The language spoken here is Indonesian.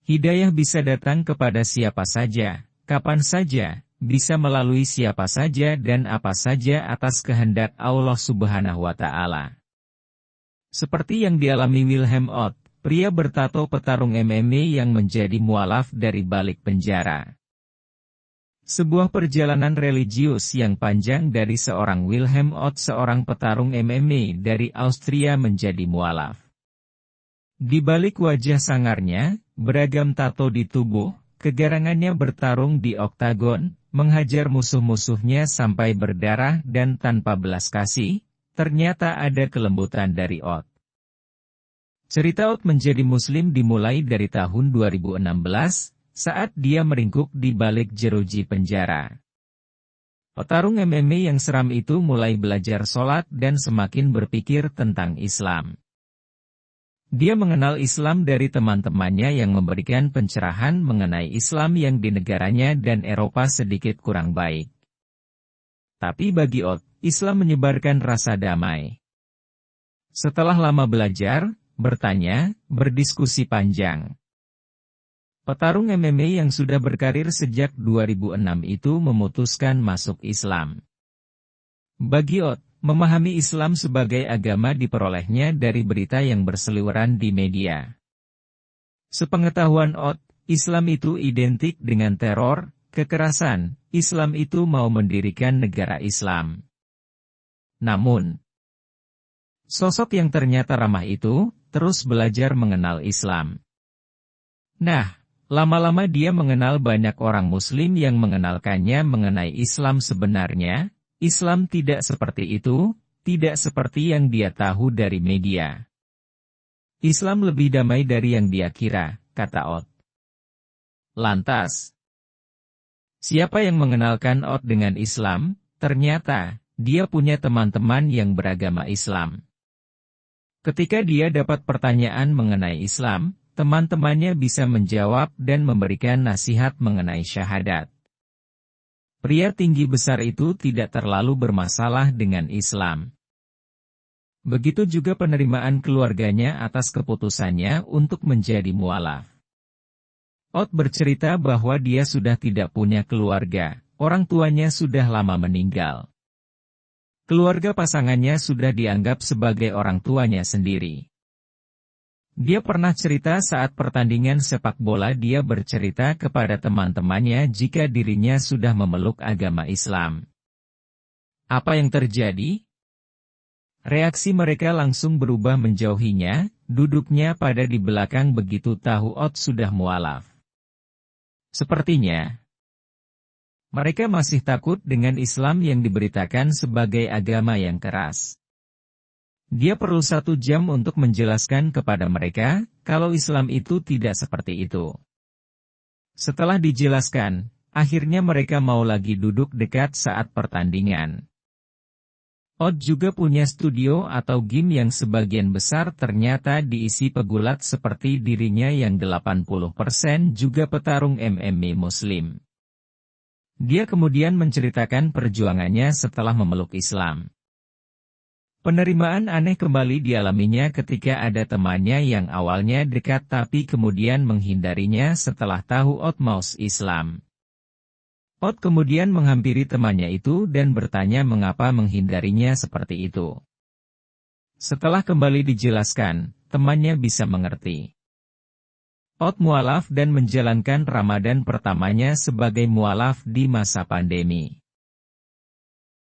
Hidayah bisa datang kepada siapa saja, kapan saja, bisa melalui siapa saja dan apa saja atas kehendak Allah Subhanahu wa Ta'ala. Seperti yang dialami Wilhelm Ott, pria bertato petarung MMA yang menjadi mualaf dari balik penjara. Sebuah perjalanan religius yang panjang dari seorang Wilhelm Ott, seorang petarung MMA dari Austria menjadi mualaf. Di balik wajah sangarnya, beragam tato di tubuh, kegarangannya bertarung di oktagon, menghajar musuh-musuhnya sampai berdarah dan tanpa belas kasih, ternyata ada kelembutan dari Ott. Cerita Ott menjadi muslim dimulai dari tahun 2016, saat dia meringkuk di balik jeruji penjara. Petarung MMA yang seram itu mulai belajar sholat dan semakin berpikir tentang Islam. Dia mengenal Islam dari teman-temannya yang memberikan pencerahan mengenai Islam yang di negaranya dan Eropa sedikit kurang baik. Tapi bagi Ott, Islam menyebarkan rasa damai. Setelah lama belajar, bertanya, berdiskusi panjang, petarung MMA yang sudah berkarir sejak 2006 itu memutuskan masuk Islam. Bagi Ott, memahami Islam sebagai agama diperolehnya dari berita yang berseliweran di media. Sepengetahuan Ott, Islam itu identik dengan teror, kekerasan. Islam itu mau mendirikan negara Islam. Namun, sosok yang ternyata ramah itu, terus belajar mengenal Islam. Nah, lama-lama dia mengenal banyak orang Muslim yang mengenalkannya mengenai Islam sebenarnya. Islam tidak seperti itu, tidak seperti yang dia tahu dari media. Islam lebih damai dari yang dia kira, kata Ott. Lantas, siapa yang mengenalkan Ott dengan Islam? Ternyata, dia punya teman-teman yang beragama Islam. Ketika dia dapat pertanyaan mengenai Islam, teman-temannya bisa menjawab dan memberikan nasihat mengenai syahadat. Pria tinggi besar itu tidak terlalu bermasalah dengan Islam. Begitu juga penerimaan keluarganya atas keputusannya untuk menjadi mualaf. Ott bercerita bahwa dia sudah tidak punya keluarga, orang tuanya sudah lama meninggal. Keluarga pasangannya sudah dianggap sebagai orang tuanya sendiri. Dia pernah cerita saat pertandingan sepak bola dia bercerita kepada teman-temannya jika dirinya sudah memeluk agama Islam. Apa yang terjadi? Reaksi mereka langsung berubah menjauhinya, duduknya pada di belakang begitu tahu Ott sudah mualaf. Sepertinya, mereka masih takut dengan Islam yang diberitakan sebagai agama yang keras. Dia perlu 1 jam untuk menjelaskan kepada mereka, kalau Islam itu tidak seperti itu. Setelah dijelaskan, akhirnya mereka mau lagi duduk dekat saat pertandingan. Ott juga punya studio atau gym yang sebagian besar ternyata diisi pegulat seperti dirinya yang 80% juga petarung MMA Muslim. Dia kemudian menceritakan perjuangannya setelah memeluk Islam. Penerimaan aneh kembali dialaminya ketika ada temannya yang awalnya dekat tapi kemudian menghindarinya setelah tahu Ott mau Islam. Ott kemudian menghampiri temannya itu dan bertanya mengapa menghindarinya seperti itu. Setelah kembali dijelaskan, temannya bisa mengerti. Ott mualaf dan menjalankan Ramadan pertamanya sebagai mualaf di masa pandemi.